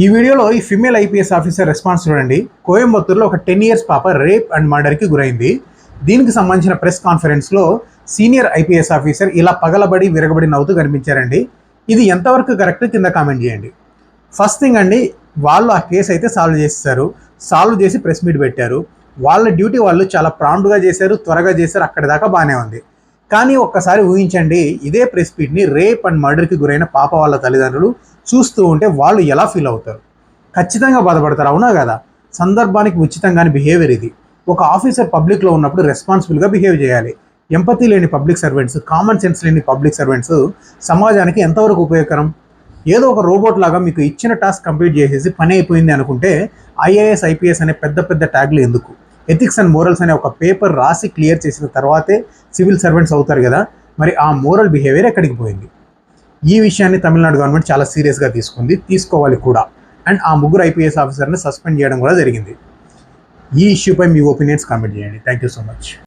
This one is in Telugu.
ఈ వీడియోలో ఈ ఫిమేల్ ఐపీఎస్ ఆఫీసర్ రెస్పాన్స్ చూడండి. కోయంబత్తూరులో ఒక 10 ఇయర్స్ పాప రేప్ అండ్ మర్డర్కి గురైంది. దీనికి సంబంధించిన ప్రెస్ కాన్ఫరెన్స్లో సీనియర్ ఐపీఎస్ ఆఫీసర్ ఇలా పగలబడి విరగబడి నవ్వుతూ కనిపించారండి. ఇది ఎంతవరకు కరెక్ట్ కింద కామెంట్ చేయండి. ఫస్ట్ థింగ్ అండి, వాళ్ళు ఆ కేసు అయితే సాల్వ్ చేసి ప్రెస్ మీట్ పెట్టారు. వాళ్ళ డ్యూటీ వాళ్ళు చాలా ప్రాంప్ట్గా చేశారు, త్వరగా చేశారు, అక్కడి దాకా బాగానే ఉంది. కానీ ఒక్కసారి ఊహించండి, ఇదే ప్రెస్ మీట్ని రేప్ అండ్ మర్డర్కి గురైన పాప వాళ్ళ తల్లిదండ్రులు చూస్తూ ఉంటే వాళ్ళు ఎలా ఫీల్ అవుతారు? ఖచ్చితంగా బాధపడతారు, అవునా కదా? సందర్భానికి ఉచితంగానే బిహేవియర్ ఇది. ఒక ఆఫీసర్ పబ్లిక్లో ఉన్నప్పుడు రెస్పాన్సిబుల్గా బిహేవ్ చేయాలి. ఎంపతి లేని పబ్లిక్ సర్వెంట్స్, కామన్ సెన్స్ లేని పబ్లిక్ సర్వెంట్స్ సమాజానికి ఎంతవరకు ఉపయోగకరం? ఏదో ఒక రోబోట్ లాగా మీకు ఇచ్చిన టాస్క్ కంప్లీట్ చేసేసి పని అయిపోయింది అనుకుంటే ఐఏఎస్ ఐపీఎస్ అనే పెద్ద పెద్ద ట్యాగ్లు ఎందుకు? ఎథిక్స్ అండ్ మోరల్స్ అనే ఒక పేపర్ రాసి క్లియర్ చేసిన తర్వాతే సివిల్ సర్వెంట్స్ అవుతారు కదా. మరి ఆ మోరల్ బిహేవియర్ ఎక్కడికి పోయింది? ఈ విషయాన్ని తమిళనాడు గవర్నమెంట్ చాలా సీరియస్గా తీసుకోవాలి కూడా. అండ్ ఆ ముగ్గురు ఐపీఎస్ ఆఫీసర్ని సస్పెండ్ చేయడం కూడా జరిగింది. ఈ ఇష్యూపై మీ ఒపీనియన్స్ కామెంట్ చేయండి. Thank you so much.